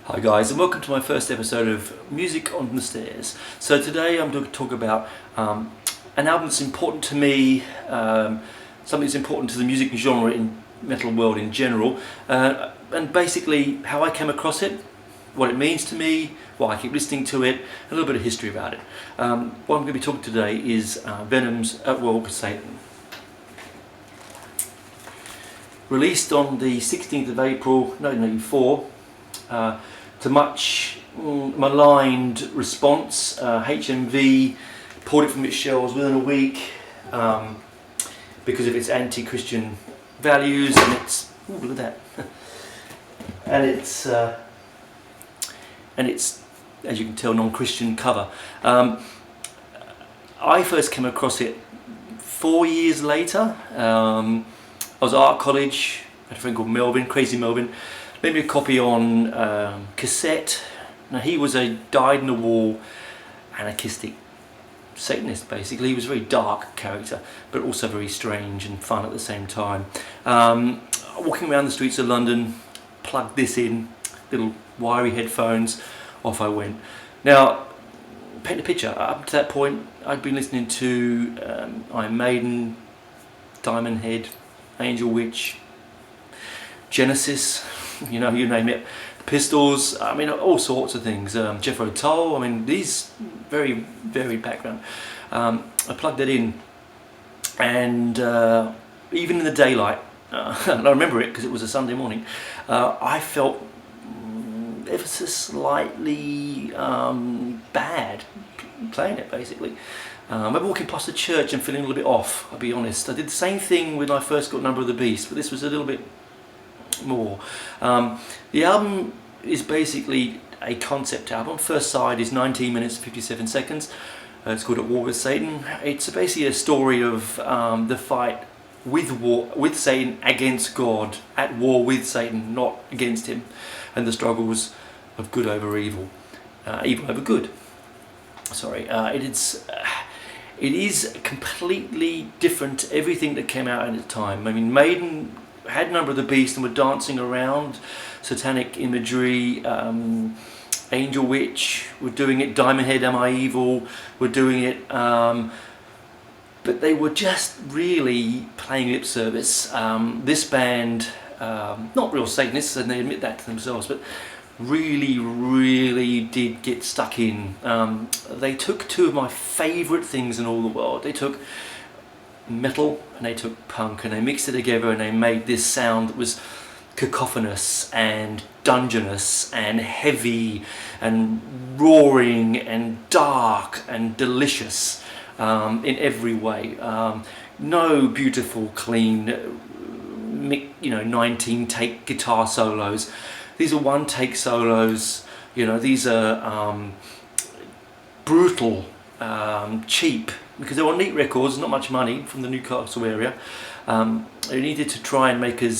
Hi guys, and welcome to my first episode of Music on the Stairs. So today I'm going to talk about an album that's important to me, something that's important to the music genre in metal world in general, and basically how I came across it, what it means to me, why I keep listening to it, and a little bit of history about it. What I'm going to be talking today is Venom's At War with Satan. Released on the 16th of April 1984, to much maligned response. HMV pulled it from its shelves within a week because of its anti-Christian values, and it's look at that, and it's as you can tell, non-Christian cover. I first came across it 4 years later. I was at art college. I had a friend called Melvin, Crazy Melvin. Made me a copy on cassette. Now he was a dyed-in-the-wool anarchistic Satanist, basically. He was a very dark character, but also very strange and fun at the same time. Walking around the streets of London, plugged this in, little wiry headphones, off I went. Now, paint a picture. Up to that point, I'd been listening to Iron Maiden, Diamond Head, Angel Witch, Genesis, you name it, Pistols, I mean all sorts of things, Jethro Tull, I mean these very varied background. I plugged it in, and even in the daylight, and I remember it because it was a Sunday morning, I felt ever so slightly bad playing it, basically. I remember walking past the church and feeling a little bit off, I'll be honest. I did the same thing when I first got Number of the Beast, but this was a little bit more. The album is basically a concept album. First side is 19 minutes 57 seconds. It's called At War with Satan. It's basically a story of the fight with Satan against God, at war with Satan, not against him, and the struggles of good over evil, evil over good. Sorry, it is completely different to everything that came out at the time. I mean, Maiden had Number of the Beast and were dancing around satanic imagery. Angel Witch were doing it. Diamond Head, Am I Evil were doing it. But they were just really playing lip service. This band, not real Satanists, and they admit that to themselves, but really did get stuck in. They took two of my favourite things in all the world. They took metal and they took punk and they mixed it together and they made this sound that was cacophonous and dungeonous and heavy and roaring and dark and delicious in every way. No beautiful, clean, 19 take guitar solos. These are one take solos. These are brutal, cheap, because they were neat records, not much money from the Newcastle area. They needed to try and make a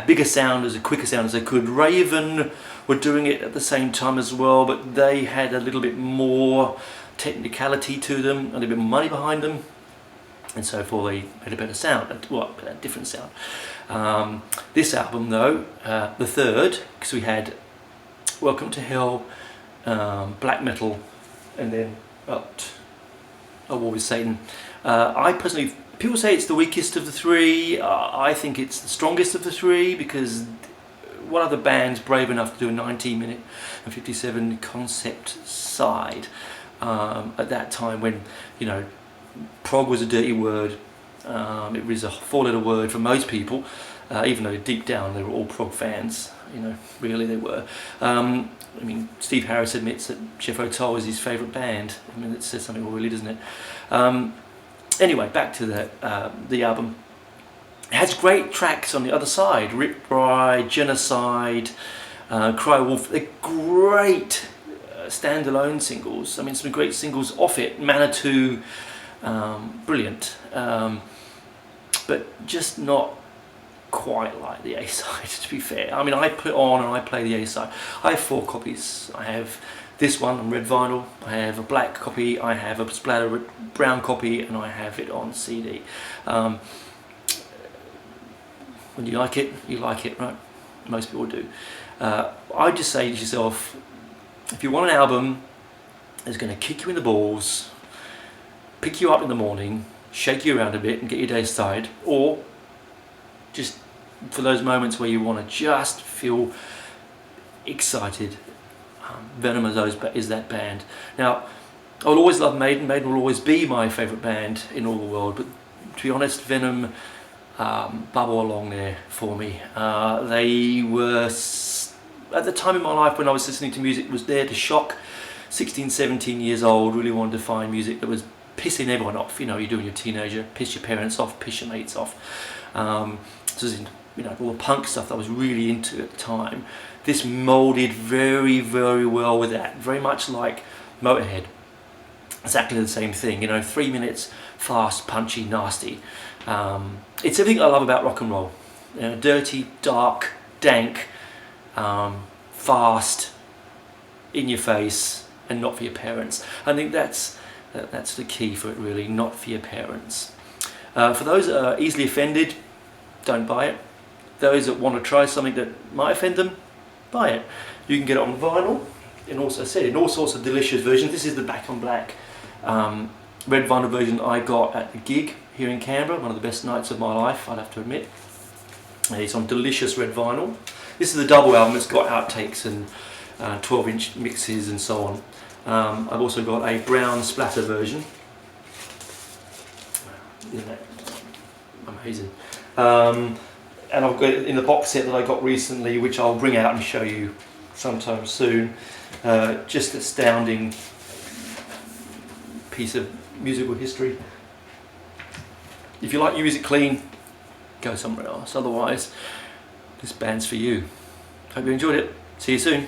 bigger sound, a quicker sound as they could. Raven were doing it at the same time as well, but they had a little bit more technicality to them, a little bit more money behind them, and so forth. They had a better sound, a different sound. This album though, the third, because we had Welcome to Hell, black metal, and then At War with Satan. I personally, people say it's the weakest of the three. I think it's the strongest of the three, because what other band's brave enough to do a 19 minute and 57 concept side at that time when, prog was a dirty word. It was a four-letter word for most people, even though deep down they were all prog fans. Really they were. Steve Harris admits that Jethro Tull is his favourite band. It says something really, doesn't it? Anyway, back to the album. It has great tracks on the other side. Rip Bride, Genocide, Cry Wolf. They're great standalone singles. Some great singles off it. Manitou, brilliant. But just not quite like the A-side, to be fair. I put on and I play the A-side. I have 4 copies. I have this one on red vinyl, I have a black copy, I have a splatter brown copy, and I have it on CD. When you like it, right? Most people do. I just say to yourself, if you want an album that's going to kick you in the balls, pick you up in the morning, shake you around a bit and get your day started, or just for those moments where you want to just feel excited, Venom is that band. Now, I'll always love Maiden. Maiden will always be my favourite band in all the world, but to be honest, Venom bubble along there for me. They were, at the time in my life when I was listening to music, was there to shock. 16, 17 years old, really wanted to find music that was pissing everyone off. You know, you're doing your teenager, piss your parents off, piss your mates off. So you know, all the punk stuff that I was really into at the time. This moulded very, very well with that. Very much like Motorhead. Exactly the same thing. You know, 3 minutes, fast, punchy, nasty. It's everything I love about rock and roll. You know, dirty, dark, dank, fast, in your face, and not for your parents. I think that's the key for it, really. Not for your parents. For those that are easily offended, don't buy it. Those that want to try something that might offend them, buy it. You can get it on vinyl, and also said in all sorts of delicious versions. This is the Back on Black red vinyl version I got at the gig here in Canberra. One of the best nights of my life, I'd have to admit. And it's on delicious red vinyl. This is the double album. It's got outtakes and 12-inch mixes and so on. I've also got a brown splatter version. Isn't that amazing? And I've got it in the box set that I got recently, which I'll bring out and show you sometime soon. Just astounding piece of musical history. If you like your music clean, go somewhere else. Otherwise, this band's for you. Hope you enjoyed it. See you soon.